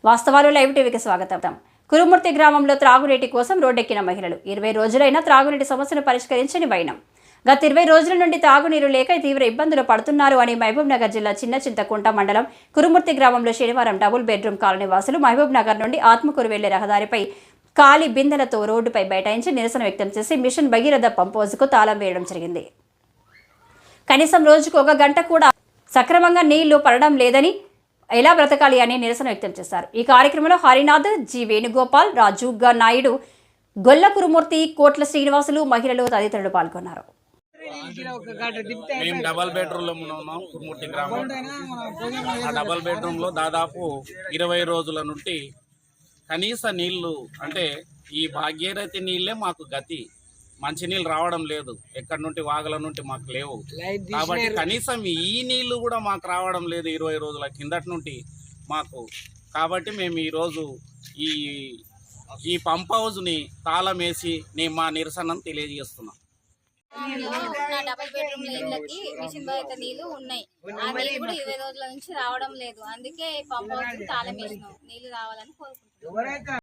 వాస్తవాలు లైవ్ టీవీకి స్వాగతం. కురుమూర్తి గ్రామంలో త్రాగునీటి కోసం రోడ్డెక్కిన మహిళలు 20 రోజులైనా త్రాగునీటి సమస్యను పరిష్కరించని వైనం. గత 20 రోజుల నుండి తాగునీరు లేక తీవ్ర ఇబ్బందులు పడుతున్నారు అని మహబూబ్ నగర్ జిల్లా చిన్న చింతకుంట మండలం కురుమూర్తి గ్రామంలో శనివారం డబుల్ బెడ్రూమ్ కాలనీ వాసులు మహబూబ్ నగర్ నుండి ఆత్మకూరు వెళ్లే రహదారిపై ఖాళీ బిందెలతో రోడ్డుపై బైఠాయించి నిరసన వ్యక్తం చేసి మిషన్ భగీరథ పంప్ హౌజ్కు తాళం వేయడం జరిగింది. కనీసం రోజుకు 1 గంట కూడా సక్రమంగా నీళ్లు పడడం లేదని ఎలా బ్రతకాలి అని నిరసన వ్యక్తం చేశారు. ఈ కార్యక్రమంలో హరినాథ్, జి వేణుగోపాల్, రాజు నాయుడు, గొల్ల కురుమూర్తి, కోట్ల శ్రీనివాసులు, మహిళలు తదితరులు పాల్గొన్నారు. మేము డబల్ బెడ్రూమ్ లో ఉన్నాం కురుమూర్తి గ్రామం. ఆ డబల్ బెడ్రూమ్ లో దాదాపు 20 రోజుల నుండి కనీస నీళ్లు అంటే ఈ భాగ్యరథి నీళ్లే మాకు గతి. మంచినీళ్ళు రావడం లేదు, ఎక్కడి నుండి వాగల నుండి మాకు లేవు. కాబట్టి కనీసం ఈ నీళ్లు కూడా మాకు రావడం లేదు 20 రోజుల కిందటి నుండి మాకు. కాబట్టి మేము ఈరోజు ఈ పంప్ హౌస్ని తాళం వేసి మా నిరసనను తెలియజేస్తున్నాం. డబుల్ బెడ్రూమ్ ఇళ్ళకి మిషన్ భగీరథ నీళ్లు ఉన్నాయి. ఆ నీళ్ళు కూడా 20 రోజుల నుంచి రావడం లేదు. అందుకే పంప్ హౌస్ తాళం వేసినాం, నీళ్లు రావాలని కోరుకుంటున్నాం.